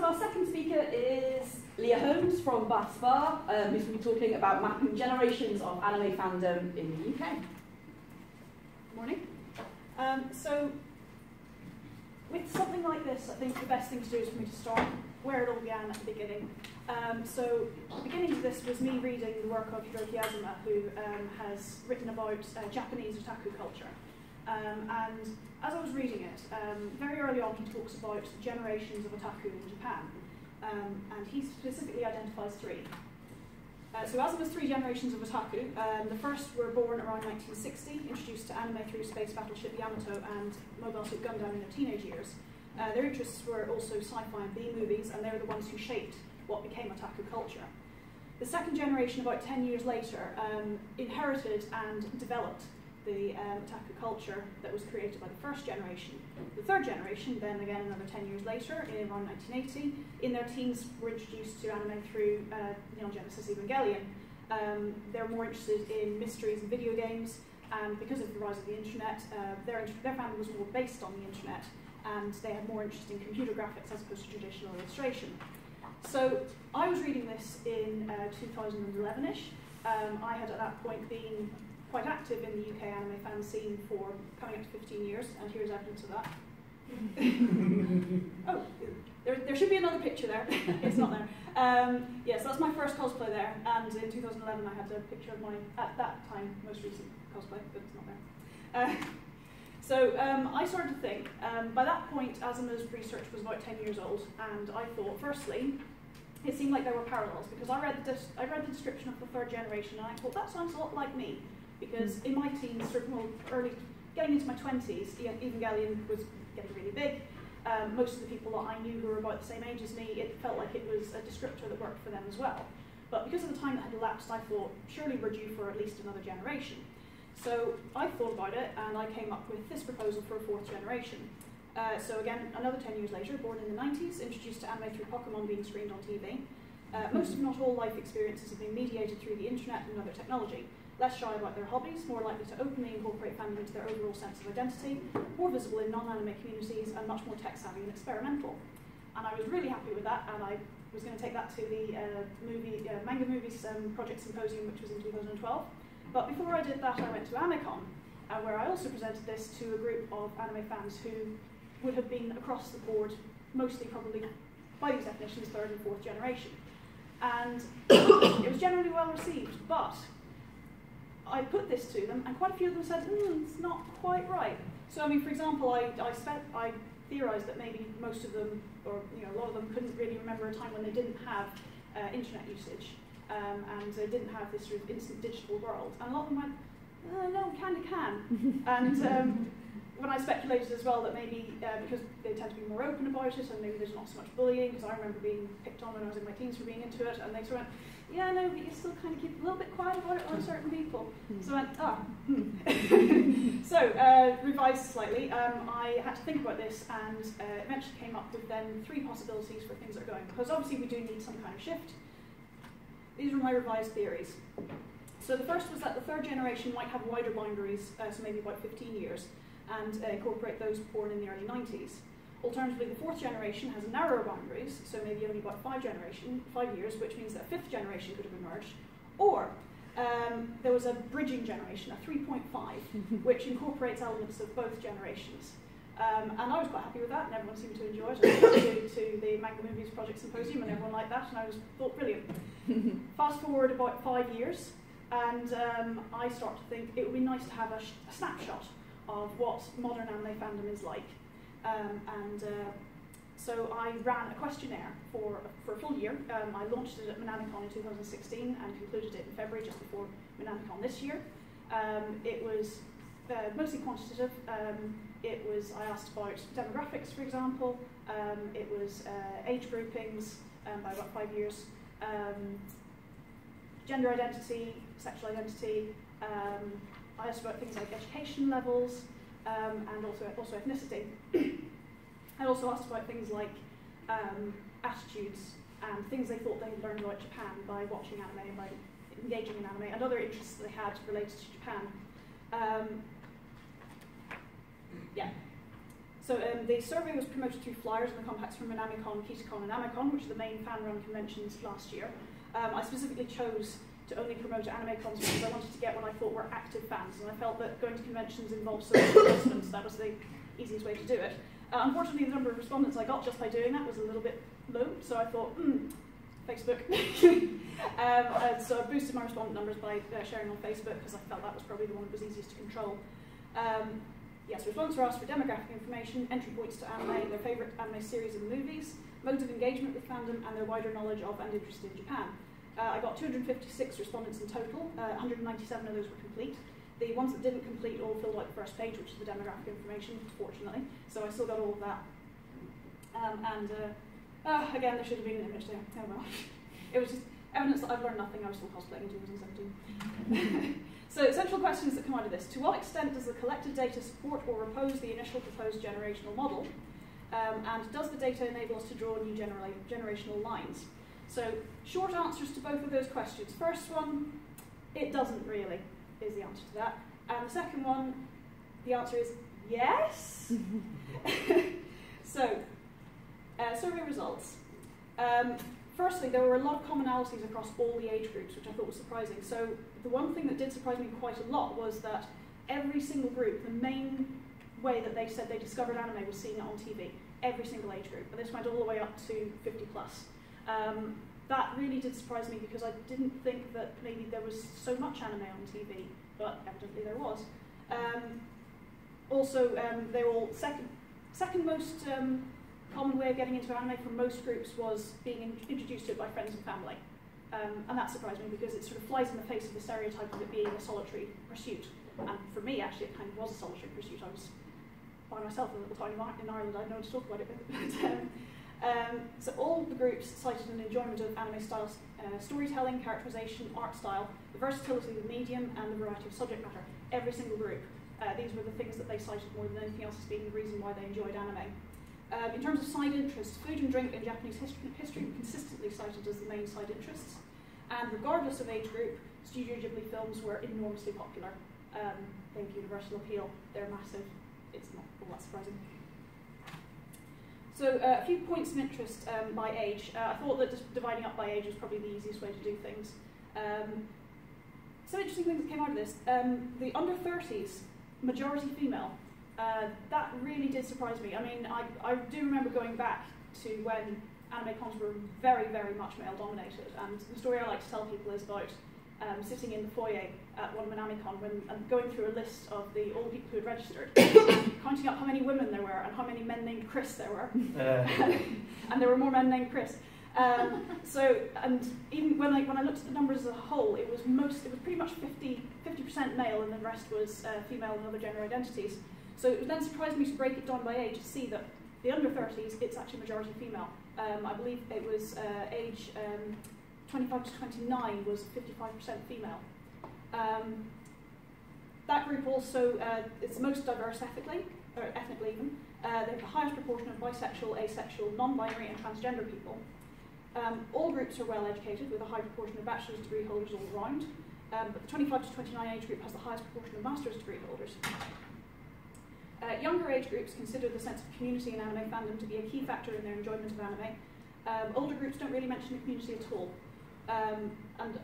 our second speaker is Leah Holmes from Bath Spa, who's going to be talking about mapping generations of anime fandom in the UK. Good morning. So, with something like this, I think the best thing to do is for me to start where it all began at the beginning. So, the beginning of this was me reading the work of Hiroki Azuma, who has written about Japanese otaku culture. And as I was reading it, very early on he talks about generations of otaku in Japan, and he specifically identifies three. So Azuma's three generations of otaku, the first were born around 1960, introduced to anime through Space Battleship Yamato and Mobile Suit Gundam in their teenage years. Their interests were also sci-fi and B-movies, and they were the ones who shaped what became otaku culture. The second generation, about 10 years later, inherited and developed the otaku culture that was created by the first generation. The third generation, then again another 10 years later, in around 1980, in their teens were introduced to anime through Neon Genesis Evangelion. They're more interested in mysteries and video games, and because of the rise of the internet, their fandom was more based on the internet, and they had more interest in computer graphics as opposed to traditional illustration. So I was reading this in 2011-ish. I had at that point been quite active in the UK anime fan scene for coming up to 15 years, and here's evidence of that. Oh, there should be another picture there. It's not there. Yes, that's my first cosplay there, and in 2011 I had a picture of my, at that time, most recent cosplay, but it's not there. So I started to think, by that point Azuma's research was about 10 years old, and I thought, firstly, it seemed like there were parallels, because I read the description of the third generation, and I thought, that sounds a lot like me. Because in my teens, early, getting into my 20s, Evangelion was getting really big. Most of the people that I knew who were about the same age as me, it felt like it was a descriptor that worked for them as well. But because of the time that had elapsed, I thought, surely we're due for at least another generation. So I thought about it, and I came up with this proposal for a fourth generation. So again, another 10 years later, born in the 90s, introduced to anime through Pokemon being screened on TV. Most if not all life experiences have been mediated through the internet and other technology. Less shy about their hobbies, more likely to openly incorporate fandom into their overall sense of identity, more visible in non-anime communities, and much more tech-savvy and experimental. And I was really happy with that, and I was going to take that to the Manga Movies Project Symposium, which was in 2012. But before I did that, I went to Amicon, where I also presented this to a group of anime fans who would have been across the board, mostly probably, by these definitions, third and fourth generation. And it was generally well received, but I put this to them, and quite a few of them said, it's not quite right. So, I mean, for example, I theorised that maybe most of them, or a lot of them, couldn't really remember a time when they didn't have internet usage, and they didn't have this sort of instant digital world. And a lot of them went, no, kind of can. And when I speculated as well that maybe because they tend to be more open about it, and maybe there's not so much bullying, because I remember being picked on when I was in my teens for being into it, and they sort of went, yeah, no, but you still kind of keep a little bit quiet about it on certain people. So I went, So, revised slightly, I had to think about this, and eventually came up with then three possibilities for things that are going, because obviously we do need some kind of shift. These were my revised theories. So the first was that the third generation might have wider boundaries, so maybe about 15 years, and incorporate those born in the early 90s. Alternatively, the fourth generation has narrower boundaries, so maybe only about 5 years, which means that a fifth generation could have emerged. Or there was a bridging generation, a 3.5, which incorporates elements of both generations. And I was quite happy with that, and everyone seemed to enjoy it. I went to the Manga Movies Project Symposium, and everyone liked that, and I thought, brilliant. Fast forward about 5 years, and I start to think it would be nice to have a snapshot of what modern anime fandom is like. So I ran a questionnaire for a full year. I launched it at Mananicon in 2016 and concluded it in February, just before Mananicon this year. It was mostly quantitative. I asked about demographics, for example. It was age groupings by about 5 years, gender identity, sexual identity. I asked about things like education levels, and also ethnicity. I also asked about things like attitudes and things they thought they had learned about Japan by watching anime and by engaging in anime, and other interests they had related to Japan. So the survey was promoted through flyers and the contacts from AnimeCon, KitaCon and Amicon, which are the main fan-run conventions last year. I specifically chose to only promote AnimeCons because I wanted to get what I thought were active fans, and I felt that going to conventions involves social investments. That was the easiest way to do it. Unfortunately, the number of respondents I got just by doing that was a little bit low, so I thought, Facebook. So I boosted my respondent numbers by sharing on Facebook because I felt that was probably the one that was easiest to control. Yes, respondents were asked for demographic information, entry points to anime, their favourite anime series and movies, modes of engagement with fandom, and their wider knowledge of and interest in Japan. I got 256 respondents in total, 197 of those were complete. The ones that didn't complete all filled out the first page, which is the demographic information, fortunately, so I still got all of that. Again, there should have been an image there. Oh well. It was just evidence that I've learned nothing. I was still cosplaying in 2017. So, central questions that come out of this. To what extent does the collected data support or oppose the initial proposed generational model? And does the data enable us to draw new generational lines? So, short answers to both of those questions. First one, it doesn't really, is the answer to that. And the second one, the answer is yes. So, survey results. Firstly, there were a lot of commonalities across all the age groups, which I thought was surprising. So the one thing that did surprise me quite a lot was that every single group, the main way that they said they discovered anime was seeing it on TV. Every single age group. And this went all the way up to 50 plus. That really did surprise me because I didn't think that maybe there was so much anime on TV, but evidently there was. Also, they were all second most common way of getting into anime for most groups was being introduced to it by friends and family. And that surprised me because it sort of flies in the face of the stereotype of it being a solitary pursuit. And for me, actually, it kind of was a solitary pursuit. I was by myself in a little tiny market in Ireland. I had no one to talk about it. So all the groups cited an enjoyment of anime style storytelling, characterization, art style, the versatility of the medium, and the variety of subject matter. Every single group. These were the things that they cited more than anything else as being the reason why they enjoyed anime. In terms of side interests, food and drink in Japanese history were consistently cited as the main side interests. And regardless of age group, Studio Ghibli films were enormously popular. They have universal appeal, they're massive. It's not all that surprising. So a few points of interest by age. I thought that just dividing up by age was probably the easiest way to do things. Some interesting things that came out of this. The under 30s, majority female. That really did surprise me. I mean, I do remember going back to when anime cons were very, very much male-dominated, and the story I like to tell people is about sitting in the foyer at one AnimeCon and going through a list of all the people who had registered, and counting up how many women there were and how many men named Chris there were. And there were more men named Chris. And even when I looked at the numbers as a whole, it was pretty much 50% male, and the rest was female and other gender identities. So it then surprised me to break it down by age to see that the under 30s, it's actually majority female. I believe it was age 25 to 29 was 55% female. That group also is the most diverse ethnically even. They have the highest proportion of bisexual, asexual, non-binary and transgender people. All groups are well educated with a high proportion of bachelor's degree holders all around. But the 25 to 29 age group has the highest proportion of master's degree holders. Younger age groups consider the sense of community in anime fandom to be a key factor in their enjoyment of anime. Older groups don't really mention the community at all. And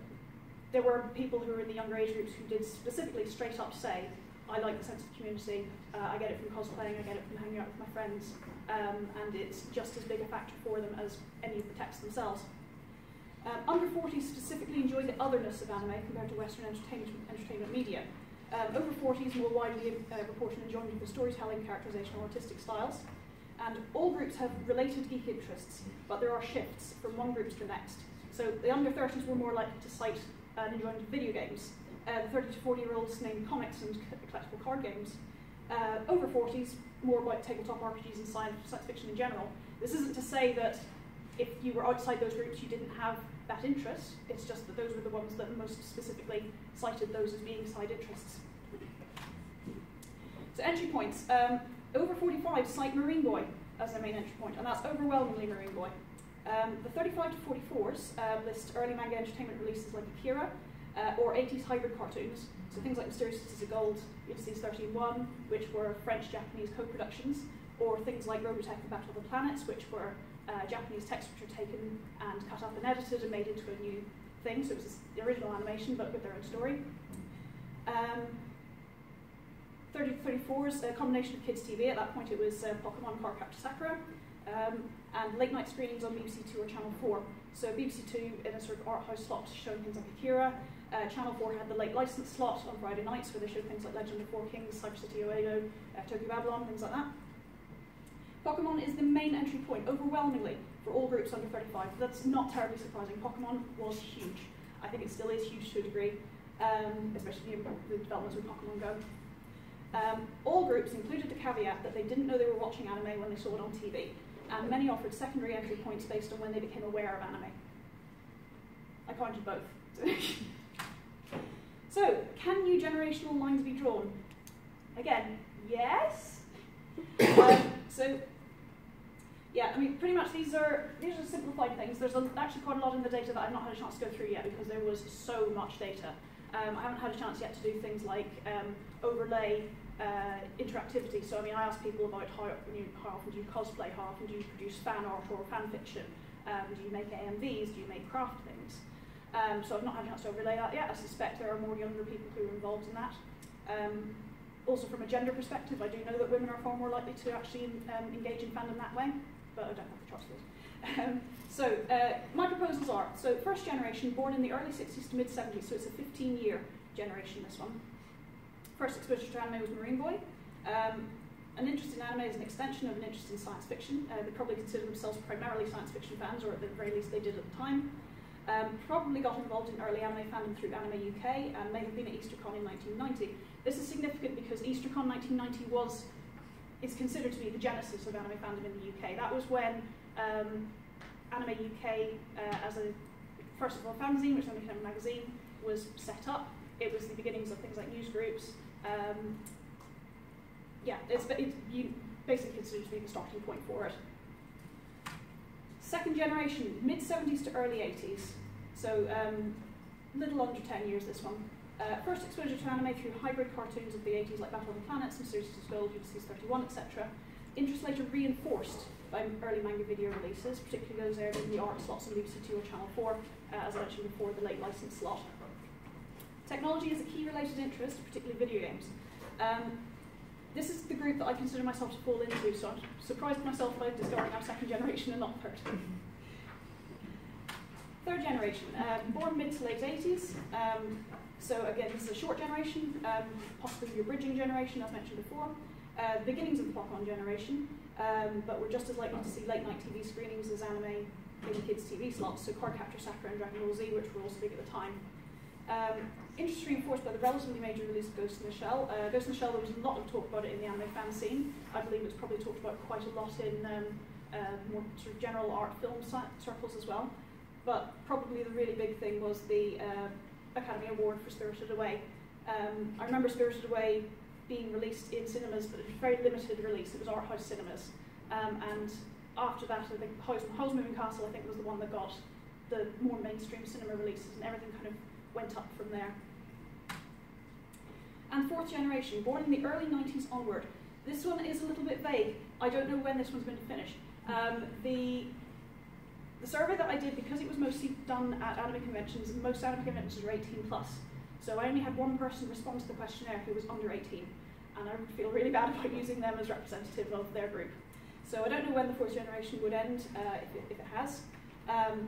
there were people who were in the younger age groups who did specifically straight up say, I like the sense of community, I get it from cosplaying, I get it from hanging out with my friends, and it's just as big a factor for them as any of the texts themselves. Under 40s specifically enjoy the otherness of anime compared to Western entertainment media. Over 40s more widely proportion enjoyment of the storytelling, characterization, or artistic styles. And all groups have related geek interests, but there are shifts from one group to the next. So the under 30s were more likely to cite an enjoyment of video games. The 30 to 40-year-olds named comics and collectible card games. Over 40s, more about tabletop RPGs and science fiction in general. This isn't to say that if you were outside those groups you didn't have that interest, it's just that those were the ones that most specifically cited those as being side interests. So entry points. Over 45 cite Marine Boy as their main entry point, and that's overwhelmingly Marine Boy. The 35 to 44s list early manga entertainment releases like Akira, or 80s hybrid cartoons, so things like Mysterious Cities of Gold, Ulysses 13-1, which were French-Japanese co-productions, or things like Robotech and Battle of the Planets, which were Japanese texts which were taken and cut up and edited and made into a new thing. So it was the original animation, but with their own story. 30 to 34 is a combination of kids' TV. At that point, it was Pokemon, Cardcaptor Sakura, and late night screenings on BBC 2 or Channel 4. So BBC 2 in a sort of art house slot showing things like Akira. Channel 4 had the late license slot on Friday nights where they showed things like Legend of Four Kings, Cyber City Oedo, Tokyo Babylon, things like that. Pokemon is the main entry point, overwhelmingly, for all groups under 35. That's not terribly surprising. Pokemon was huge. I think it still is huge to a degree, especially in the developments with Pokemon Go. All groups included the caveat that they didn't know they were watching anime when they saw it on TV, and many offered secondary entry points based on when they became aware of anime. I counted both. So, can new generational lines be drawn? Again, yes. So, yeah, I mean, pretty much these are simplified things. There's actually quite a lot in the data that I've not had a chance to go through yet because there was so much data. I haven't had a chance yet to do things like overlay interactivity. So I mean, I asked people about how often do you cosplay, how often do you produce fan art or fan fiction, do you make AMVs, do you make craft things? So I've not had a chance to overlay that yet. I suspect there are more younger people who are involved in that. Also from a gender perspective, I do know that women are far more likely to actually engage in fandom that way, but I don't have the charts for it. So my proposals are, so first generation, born in the early 60s to mid-70s, so it's a 15-year generation, this one. First exposure to anime was Marine Boy. An interest in anime is an extension of an interest in science fiction. They probably consider themselves primarily science fiction fans, or at the very least they did at the time. Probably got involved in early anime fandom through Anime UK, and may have been at EasterCon in 1990. This is significant because EasterCon 1990 is considered to be the genesis of anime fandom in the UK. That was when Anime UK, as a first of all fanzine, which then became a magazine, was set up. It was the beginnings of things like news groups. Yeah, you basically consider it to be the starting point for it. Second generation, mid-70s to early 80s, so little under 10 years this one. First exposure to anime through hybrid cartoons of the 80s like Battle of the Planets, Mysterious Gold, Ulysses 31, etc. Interest later reinforced by early manga video releases, particularly those aired in the art slots on BBC 2 or Channel 4, as I mentioned before, the late license slot. Technology is a key related interest, particularly video games. This is the group that I consider myself to fall into, so I'm surprised myself by discovering I'm second generation and not third. Third generation, born mid to late 80s. So again, this is a short generation, possibly your bridging generation, as mentioned before. Beginnings of the Pokemon generation, but we're just as likely to see late night TV screenings as anime in kids' TV slots, so Cardcaptor Sakura and Dragon Ball Z, which were also big at the time. Interest reinforced by the relatively major release of Ghost in the Shell. Ghost in the Shell, there was a lot of talk about it in the anime fan scene. I believe it's probably talked about quite a lot in more sort of general art film circles as well. But probably the really big thing was the Academy Award for Spirited Away. I remember Spirited Away being released in cinemas, but it was a very limited release. It was art house cinemas. And after that, I think Howl's Moving Castle, I think, was the one that got the more mainstream cinema releases, and everything kind of went up from there. And fourth generation, born in the early 90s onward. This one is a little bit vague. I don't know when this one's going to finish. The survey that I did, because it was mostly done at anime conventions, most anime conventions are 18 plus. So I only had one person respond to the questionnaire who was under 18, and I would feel really bad about using them as representative of their group. So I don't know when the fourth generation would end, if it has.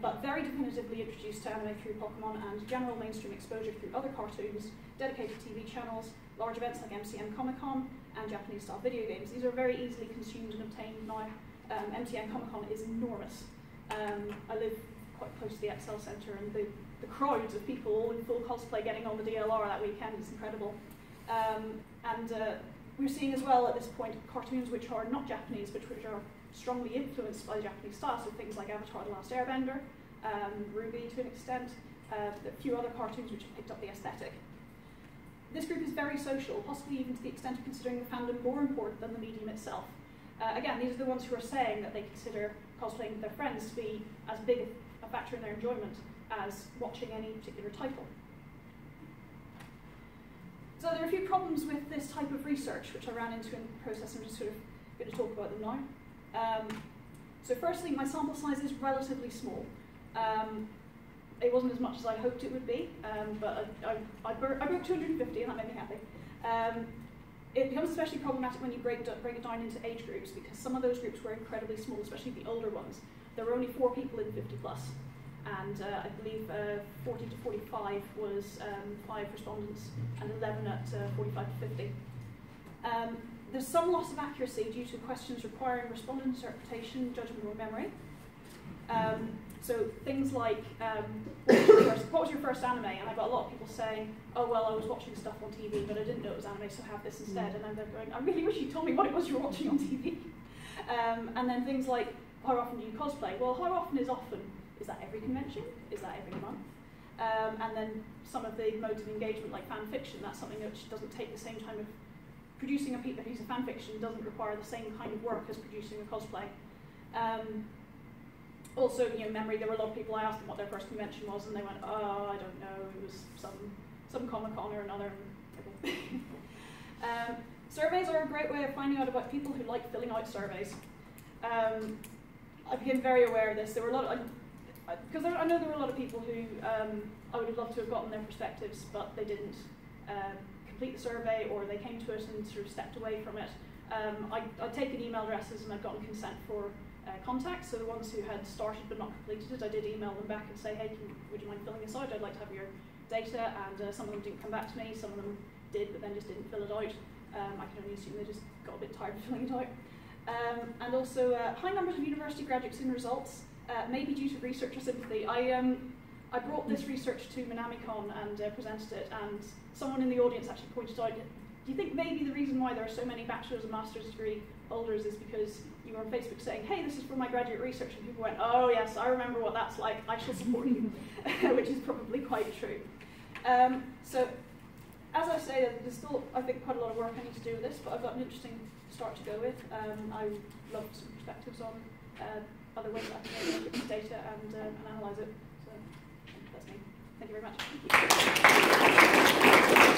But very definitively introduced to anime through Pokemon and general mainstream exposure through other cartoons, dedicated TV channels, large events like MCN Comic-Con, and Japanese-style video games. These are very easily consumed and obtained now. MCN Comic-Con is enormous. I live quite close to the Excel Centre, and the crowds of people all in full cosplay getting on the DLR that weekend is incredible. We're seeing as well at this point cartoons which are not Japanese, but which are strongly influenced by the Japanese style, so things like Avatar: The Last Airbender, Ruby to an extent, a few other cartoons which have picked up the aesthetic. This group is very social, possibly even to the extent of considering the fandom more important than the medium itself. Again, these are the ones who are saying that they consider cosplaying with their friends to be as big a factor in their enjoyment as watching any particular title. So there are a few problems with this type of research, which I ran into in the process. I'm just sort of going to talk about them now. So firstly, my sample size is relatively small. It wasn't as much as I hoped it would be, but I broke 250 and that made me happy. It becomes especially problematic when you break it down into age groups, because some of those groups were incredibly small, especially the older ones. There were only 4 people in 50 plus, and I believe 40 to 45 was 5 respondents, and 11 at 45 to 50. There's some loss of accuracy due to questions requiring respondent interpretation, judgment, or memory. So things like, what was your first anime? And I got a lot of people saying, oh, well, I was watching stuff on TV, but I didn't know it was anime, so have this instead. And then they're going, I really wish you told me what it was you were watching on TV. And then things like, how often do you cosplay? Well, how often is often? Is that every convention? Is that every month? And then some of the modes of engagement, like fan fiction, that's something which doesn't take the same time of producing a piece of fan fiction, doesn't require the same kind of work as producing a cosplay. Also, memory, there were a lot of people, I asked them what their first convention was, and they went, oh, I don't know, it was some Comic-Con or another. Surveys are a great way of finding out about people who like filling out surveys. I became very aware of this. There were a lot of, because I know there were a lot of people who I would have loved to have gotten their perspectives, but they didn't complete the survey, or they came to it and sort of stepped away from it. I'd taken email addresses and I'd gotten consent for contacts, so the ones who had started but not completed it, I did email them back and say, hey, would you mind filling this out? I'd like to have your data, and some of them didn't come back to me, some of them did, but then just didn't fill it out. I can only assume they just got a bit tired of filling it out. And also, high numbers of university graduates in results, maybe due to researcher sympathy. I brought this research to Minamicon and presented it, and someone in the audience actually pointed out, do you think maybe the reason why there are so many bachelor's and master's degree holders is because you were on Facebook saying, hey, this is for my graduate research, and people went, oh yes, I remember what that's like, I shall support you, which is probably quite true. So, as I say, there's still, I think, quite a lot of work I need to do with this, but I've got an interesting start to go with. I would love some perspectives on other ways that I can look at this data and analyse it. So, that's me. Thank you very much.